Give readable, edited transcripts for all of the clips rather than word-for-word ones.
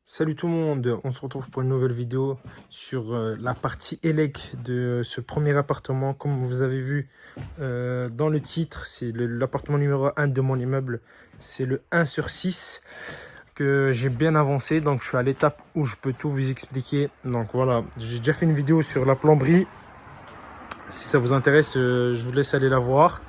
Salut tout le monde, on se retrouve pour une nouvelle vidéo sur la partie élec de ce premier appartement. Comme vous avez vu dans le titre, c'est l'appartement numéro 1 de mon immeuble. C'est le 1 sur 6 que j'ai bien avancé. Donc je suis à l'étape où je peux tout vous expliquer. Donc voilà, j'ai déjà fait une vidéo sur la plomberie. Si ça vous intéresse, je vous laisse aller la voir.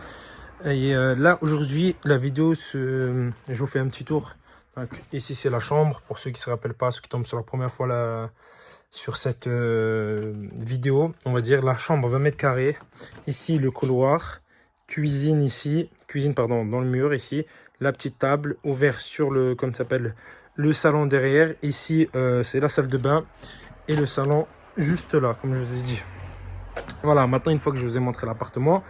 Et là, aujourd'hui, la vidéo, je vous fais un petit tour. Donc, ici, c'est la chambre. Pour ceux qui ne se rappellent pas, ceux qui tombent sur la première fois là, sur cette vidéo, on va dire la chambre 20 mètres carrés. Ici, le couloir. Cuisine ici. Cuisine, pardon, dans le mur ici. La petite table ouverte sur le, comme ça s'appelle, le salon derrière. Ici, c'est la salle de bain. Et le salon juste là, comme je vous ai dit. Voilà, maintenant, une fois que je vous ai montré l'appartement,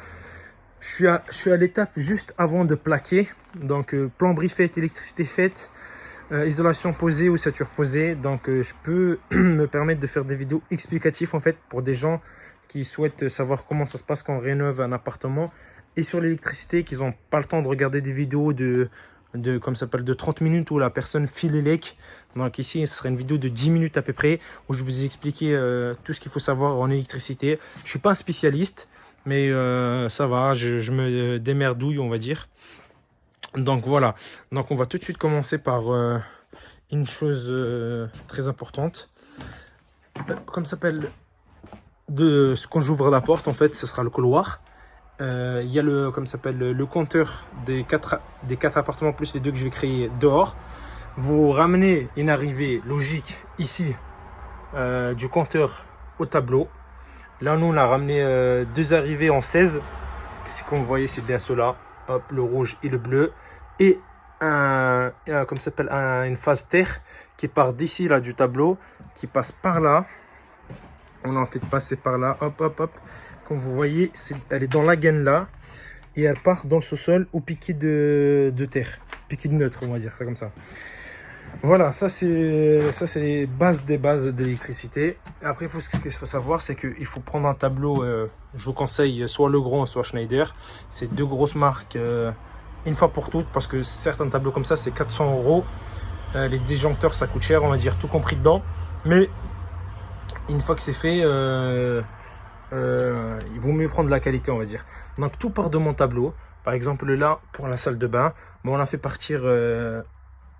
je suis à l'étape juste avant de plaquer. Donc, plomberie faite, électricité faite, isolation posée, ossature posée. Donc, je peux me permettre de faire des vidéos explicatives en fait pour des gens qui souhaitent savoir comment ça se passe quand on rénove un appartement. Et sur l'électricité, qu'ils n'ont pas le temps de regarder des vidéos comme ça s'appelle, de 30 minutes où la personne file les lecs. Donc ici, ce sera une vidéo de 10 minutes à peu près où je vous ai expliqué tout ce qu'il faut savoir en électricité. Je suis pas un spécialiste, mais ça va, je me démerdouille, on va dire. Donc voilà, donc on va tout de suite commencer par une chose très importante. Comme ça s'appelle, quand j'ouvre la porte, en fait, ce sera le couloir. Il y a comme ça s'appelle, le compteur des quatre appartements plus les deux que je vais créer dehors. Vous ramenez une arrivée logique ici du compteur au tableau. Là, nous, on a ramené deux arrivées en 16. Comme vous voyez, c'est bien cela. Hop, le rouge et le bleu. Et comme ça s'appelle, une phase terre qui part d'ici, là, du tableau, qui passe par là. On en fait passer par là. Hop, hop, hop. Comme vous voyez, elle est dans la gaine là. Et elle part dans le sous-sol au piquet de terre. Piquet de neutre, on va dire ça comme ça. Voilà, ça c'est les bases des bases d'électricité. Après, ce qu'il faut savoir, c'est qu'il faut prendre un tableau. Je vous conseille soit Legrand, soit Schneider. C'est deux grosses marques une fois pour toutes, parce que certains tableaux comme ça, c'est 400 euros. Les disjoncteurs, ça coûte cher, on va dire, tout compris dedans. Mais une fois que c'est fait, il vaut mieux prendre la qualité, on va dire. Donc tout part de mon tableau. Par exemple, là, pour la salle de bain, bon, on a fait partir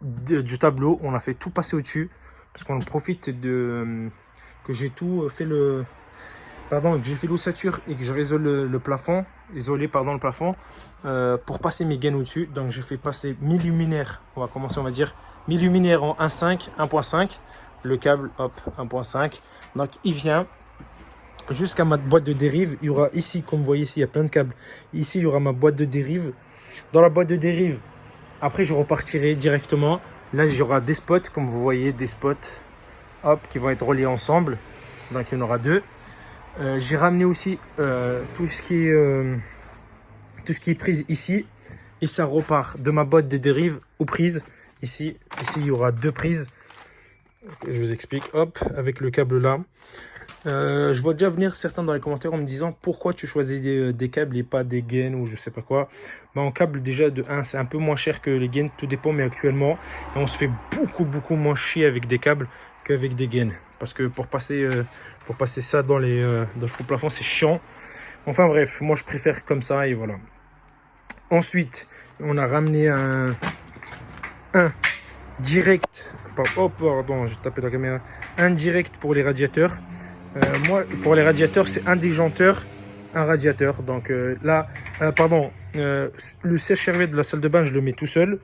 du tableau, on a fait tout passer au-dessus parce qu'on profite que j'ai tout fait que j'ai fait l'ossature et que je résole le plafond, isolé le plafond pour passer mes gaines au-dessus. Donc j'ai fait passer 1000 luminaires, on va commencer, on va dire 1000 luminaires en 1.5, le câble, hop, 1.5. Donc il vient jusqu'à ma boîte de dérive. Il y aura ici, comme vous voyez ici, il y a plein de câbles. Ici, il y aura ma boîte de dérive. Dans la boîte de dérive, après, je repartirai directement. Là, il y aura des spots, comme vous voyez, des spots, hop, qui vont être reliés ensemble. Donc, il y en aura deux. J'ai ramené aussi tout ce qui est prise ici. Et ça repart de ma boîte de dérive aux prises. Ici, il y aura deux prises. Je vous explique, hop, avec le câble là. Je vois déjà venir certains dans les commentaires en me disant pourquoi tu choisis des câbles et pas des gaines ou je sais pas quoi. En câble, déjà de 1, c'est un peu moins cher que les gaines, tout dépend, mais actuellement, on se fait beaucoup moins chier avec des câbles qu'avec des gaines. Parce que pour passer ça dans le faux plafond, c'est chiant. Enfin bref, moi je préfère comme ça et voilà. Ensuite, on a ramené un direct. Oh pardon, j'ai tapé la caméra. Un direct pour les radiateurs. Moi, pour les radiateurs, c'est un disjoncteur, un radiateur. Donc là, le sèche-charbon de la salle de bain, je le mets tout seul.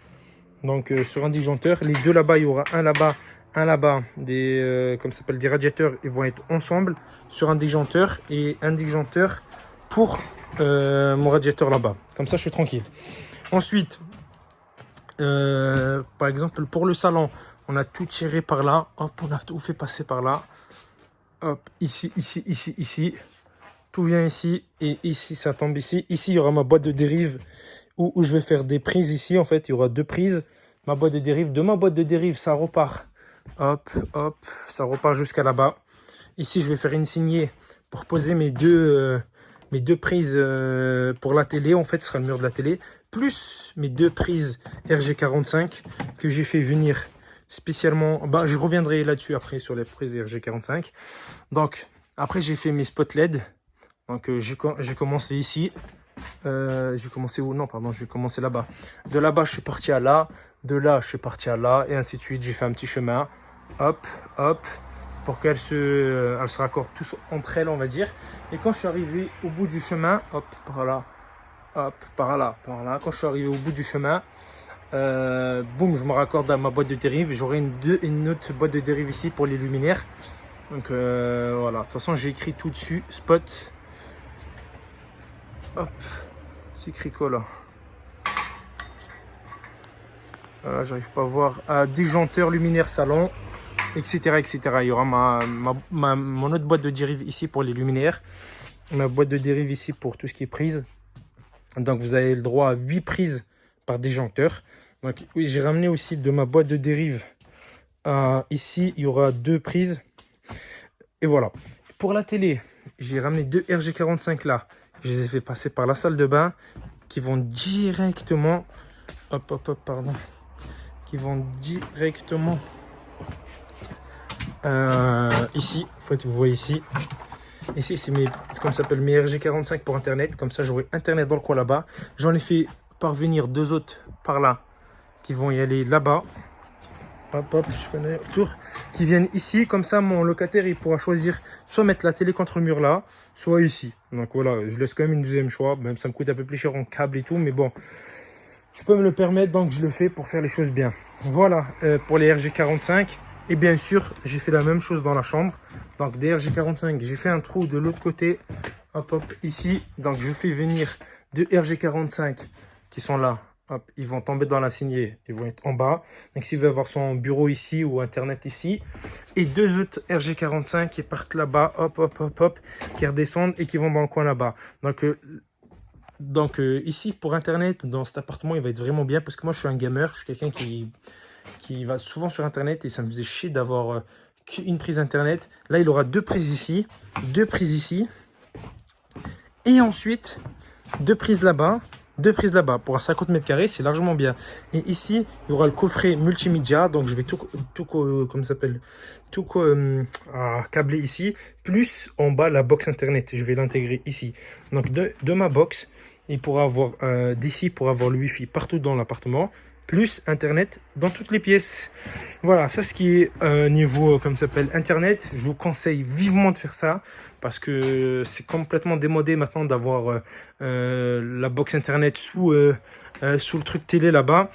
Donc sur un disjoncteur, les deux là-bas, il y aura un là-bas, comme ça s'appelle, des radiateurs, ils vont être ensemble sur un disjoncteur et un disjoncteur pour mon radiateur là-bas. Comme ça, je suis tranquille. Ensuite, par exemple, pour le salon, on a tout tiré par là. Hop, on a tout fait passer par là. Hop, ici. Tout vient ici et ici, ça tombe ici. Ici, il y aura ma boîte de dérive où je vais faire des prises ici. En fait, il y aura deux prises. Ma boîte de dérive. De ma boîte de dérive, ça repart. Hop, ça repart jusqu'à là-bas. Ici, je vais faire une signée pour poser mes deux prises pour la télé. En fait, ce sera le mur de la télé. Plus mes deux prises RG45 que j'ai fait venir spécialement, bah, je reviendrai là-dessus après sur les prises RG45. Donc, après, j'ai fait mes spots LED. Donc, j'ai commencé ici. J'ai commencé où? Non, pardon, je vais commencer là-bas. De là-bas, je suis parti à là. De là, je suis parti à là. Et ainsi de suite, j'ai fait un petit chemin. Hop, hop. Pour qu'elles se raccordent tous entre elles, on va dire. Et quand je suis arrivé au bout du chemin, hop, par là, hop, par là, par là. Quand je suis arrivé au bout du chemin, boum, je me raccorde à ma boîte de dérive. J'aurai une autre boîte de dérive ici pour les luminaires. Donc voilà, de toute façon, j'ai écrit tout dessus, spot. Hop, c'est écrit quoi là? Voilà, j'arrive pas à voir. Disjoncteur, luminaire, salon, etc., etc. Il y aura mon autre boîte de dérive ici pour les luminaires. Ma boîte de dérive ici pour tout ce qui est prise. Donc vous avez le droit à 8 prises par disjoncteur. Donc oui, j'ai ramené aussi de ma boîte de dérive. Ici, il y aura 2 prises. Et voilà. Pour la télé, j'ai ramené 2 RG45 là. Je les ai fait passer par la salle de bain qui vont directement... Hop, hop, hop, pardon. Qui vont directement ici. En fait, vous voyez ici. Ici, c'est comme ça s'appelle, mes RG45 pour Internet. Comme ça, j'aurai Internet dans le coin là-bas. J'en ai fait parvenir 2 autres par là qui vont y aller là-bas. Hop, hop, je fais un tour. Qui viennent ici. Comme ça, mon locataire, il pourra choisir soit mettre la télé contre le mur là, soit ici. Donc voilà, je laisse quand même une deuxième choix. Même ça me coûte un peu plus cher en câble et tout. Mais bon, je peux me le permettre. Donc je le fais pour faire les choses bien. Voilà, pour les RG45. Et bien sûr, j'ai fait la même chose dans la chambre. Donc des RG45, j'ai fait un trou de l'autre côté. Hop, hop, ici. Donc je fais venir 2 RG45 qui sont là. Hop, ils vont tomber dans la saignée, ils vont être en bas. Donc s'il veut avoir son bureau ici ou Internet ici. Et 2 autres RG45 qui partent là-bas, hop, hop, hop, hop, qui redescendent et qui vont dans le coin là-bas. Donc ici, pour Internet, dans cet appartement, il va être vraiment bien parce que moi, je suis un gamer, je suis quelqu'un qui va souvent sur Internet et ça me faisait chier d'avoir qu'une prise Internet. Là, il aura 2 prises ici, 2 prises ici. Et ensuite, 2 prises là-bas. 2 prises là-bas pour 50 mètres carrés, c'est largement bien. Et ici, il y aura le coffret multimédia. Donc, je vais comme ça s'appelle, câbler ici. Plus en bas, la box Internet. Je vais l'intégrer ici. Donc, de ma box, il pourra avoir d'ici pour avoir le Wi-Fi partout dans l'appartement. Plus Internet dans toutes les pièces. Voilà, ça ce qui est niveau, comme ça s'appelle, Internet. Je vous conseille vivement de faire ça. Parce que c'est complètement démodé maintenant d'avoir la box Internet sous le truc télé là-bas.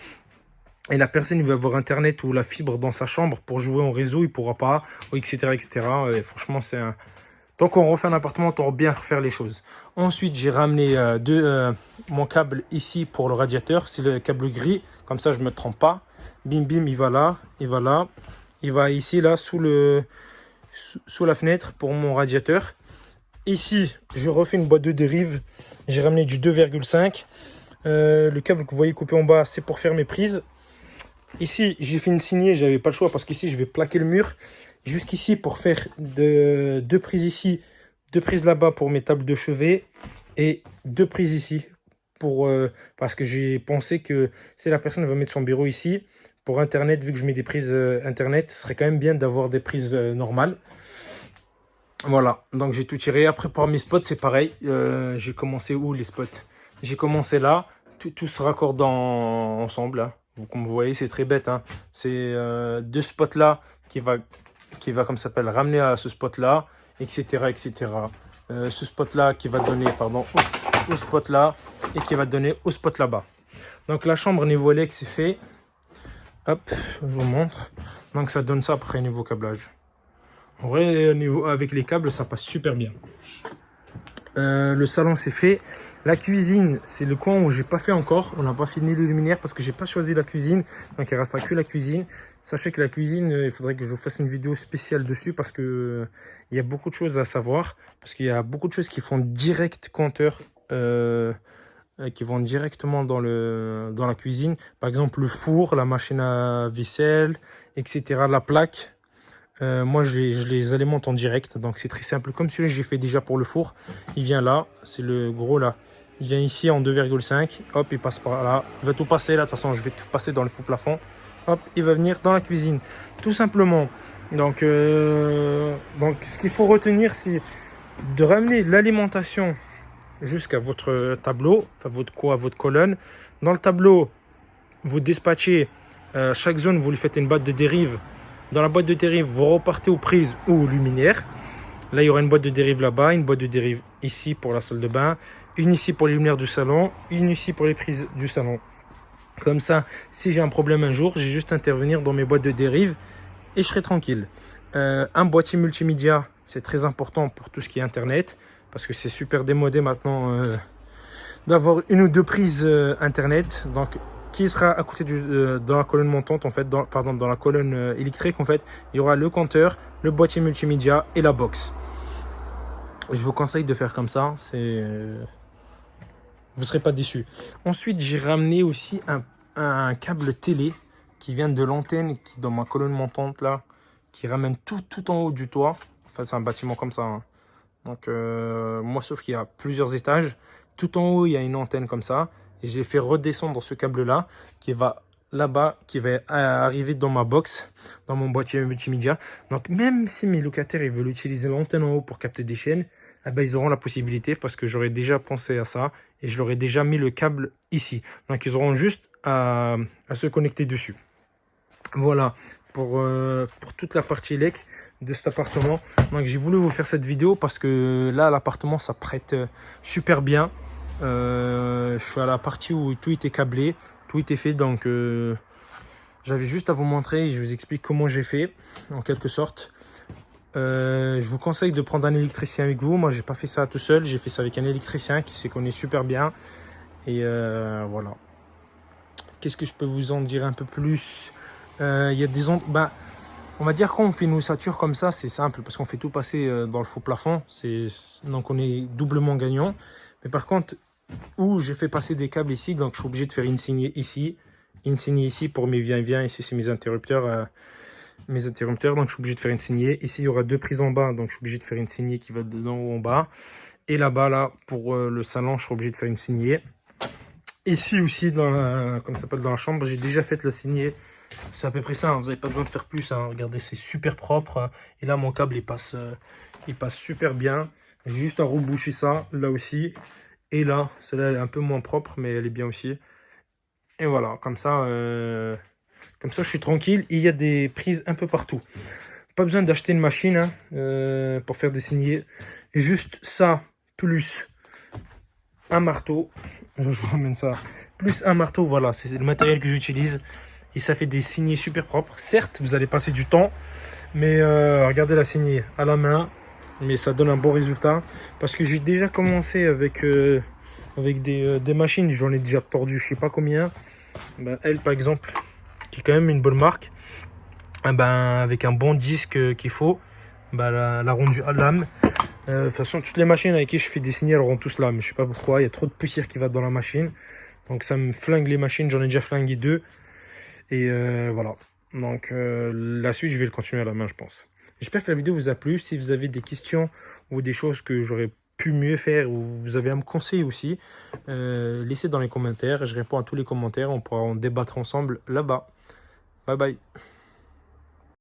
Et la personne il veut avoir Internet ou la fibre dans sa chambre pour jouer en réseau, il pourra pas, etc. etc. Et franchement, c'est un... Tant qu'on refait un appartement, on doit bien faire les choses. Ensuite, j'ai ramené mon câble ici pour le radiateur. C'est le câble gris, comme ça je ne me trompe pas. Bim, bim, il va là, il va là. Il va ici, là, sous la fenêtre pour mon radiateur. Ici, je refais une boîte de dérive. J'ai ramené du 2,5. Le câble que vous voyez coupé en bas, c'est pour faire mes prises. Ici, j'ai fait une saignée, j'avais pas le choix parce qu'ici, je vais plaquer le mur. Jusqu'ici, pour faire 2 prises ici, 2 prises là-bas pour mes tables de chevet et 2 prises ici. Parce que j'ai pensé que si la personne veut mettre son bureau ici, pour Internet, vu que je mets des prises Internet, ce serait quand même bien d'avoir des prises normales. Voilà, donc j'ai tout tiré. Après, pour mes spots, c'est pareil. J'ai commencé où les spots? J'ai commencé là. Tout se raccorde ensemble. Hein. Comme vous voyez, c'est très bête. Hein. C'est 2 spots là qui va comme ça s'appelle, ramener à ce spot là, etc. etc. Ce spot là qui va donner, pardon, au spot là et qui va donner au spot là-bas. Donc la chambre niveau élec, c'est fait. Hop, je vous montre. Donc ça donne ça après niveau câblage. En vrai, avec les câbles, ça passe super bien. Le salon, c'est fait. La cuisine, c'est le coin où j'ai pas fait encore. On n'a pas fini les luminaires parce que j'ai pas choisi la cuisine. Donc, il restera que la cuisine. Sachez que la cuisine, il faudrait que je vous fasse une vidéo spéciale dessus parce que il y a beaucoup de choses à savoir. Parce qu'il y a beaucoup de choses qui font direct compteur. Qui vont directement dans la cuisine. Par exemple, le four, la machine à vaisselle, etc. La plaque. Moi, je les alimente en direct. Donc, c'est très simple. Comme celui que j'ai fait déjà pour le four. Il vient là. C'est le gros là. Il vient ici en 2,5. Hop, il passe par là. Il va tout passer là. De toute façon, je vais tout passer dans le faux plafond. hop, il va venir dans la cuisine. Tout simplement. Donc ce qu'il faut retenir, c'est de ramener l'alimentation jusqu'à votre tableau, enfin votre colonne. Dans le tableau, vous dispatchez chaque zone, vous lui faites une boîte de dérive. Dans la boîte de dérive, vous repartez aux prises ou aux luminaires. Là, il y aura une boîte de dérive là-bas, une boîte de dérive ici pour la salle de bain, une ici pour les lumières du salon, une ici pour les prises du salon. Comme ça, si j'ai un problème un jour, j'ai juste à intervenir dans mes boîtes de dérive et je serai tranquille. Un boîtier multimédia, c'est très important pour tout ce qui est internet, parce que c'est super démodé maintenant d'avoir une ou deux prises internet. Donc, qui sera à côté dans la colonne montante, en fait, dans la colonne électrique, en fait, il y aura le compteur, le boîtier multimédia et la box. Je vous conseille de faire comme ça, vous ne serez pas déçus. Ensuite, j'ai ramené aussi un câble télé qui vient de l'antenne qui dans ma colonne montante là, qui ramène tout en haut du toit. Enfin, c'est un bâtiment comme ça, hein. Donc, moi, sauf qu'il y a plusieurs étages. Tout en haut, il y a une antenne comme ça. Et j'ai fait redescendre ce câble-là qui va là-bas, qui va arriver dans ma box, dans mon boîtier multimédia. Donc, même si mes locataires ils veulent utiliser l'antenne en haut pour capter des chaînes, eh ben, ils auront la possibilité parce que j'aurais déjà pensé à ça et je leur ai déjà mis le câble ici. Donc, ils auront juste à se connecter dessus. Voilà pour toute la partie élec de cet appartement. Donc j'ai voulu vous faire cette vidéo parce que là l'appartement ça prête super bien. Je suis à la partie où tout était câblé, tout était fait, donc j'avais juste à vous montrer et je vous explique comment j'ai fait en quelque sorte. Je vous conseille de prendre un électricien avec vous. Moi j'ai pas fait ça tout seul, j'ai fait ça avec un électricien qui s'y connaît super bien. Et voilà. Qu'est-ce que je peux vous en dire un peu plus? Il y a des on va dire quand on fait une ossature comme ça, c'est simple parce qu'on fait tout passer dans le faux plafond. Donc on est doublement gagnant. Mais par contre, où j'ai fait passer des câbles ici, donc je suis obligé de faire une signée ici pour mes viens-viens. Ici c'est mes interrupteurs, donc je suis obligé de faire une signée. Ici il y aura deux prises en bas, donc je suis obligé de faire une signée qui va dedans ou en bas. Et là-bas là pour le salon, je suis obligé de faire une signée. Ici aussi comme ça s'appelle dans la chambre, j'ai déjà fait la signée. C'est à peu près ça, hein. Vous n'avez pas besoin de faire plus, hein. Regardez, c'est super propre, hein. Et là, mon câble, il passe super bien. J'ai juste à reboucher ça, là aussi. Et là, celle-là, elle est un peu moins propre, mais elle est bien aussi. Et voilà, comme ça, je suis tranquille. Et il y a des prises un peu partout. Pas besoin d'acheter une machine hein, pour faire des signets. Juste ça, plus un marteau. Je vous ramène ça. Plus un marteau, voilà, c'est le matériel que j'utilise. Et ça fait des signets super propres. Certes, vous allez passer du temps, mais regardez la signée à la main. Mais ça donne un bon résultat. Parce que j'ai déjà commencé avec des machines. J'en ai déjà tordu je sais pas combien. Ben, elle, par exemple, qui est quand même une bonne marque. Ben, avec un bon disque qu'il faut. Ben, elle a rendu à lame. De toute façon, toutes les machines avec qui je fais des signets, elles rendent tous lame. Je sais pas pourquoi. Il y a trop de poussière qui va dans la machine. Donc ça me flingue les machines. J'en ai déjà flingué deux. Et voilà. Donc la suite, je vais le continuer à la main, je pense. J'espère que la vidéo vous a plu. Si vous avez des questions ou des choses que j'aurais pu mieux faire ou vous avez à me conseiller aussi, laissez dans les commentaires. Je réponds à tous les commentaires. On pourra en débattre ensemble là-bas. Bye bye.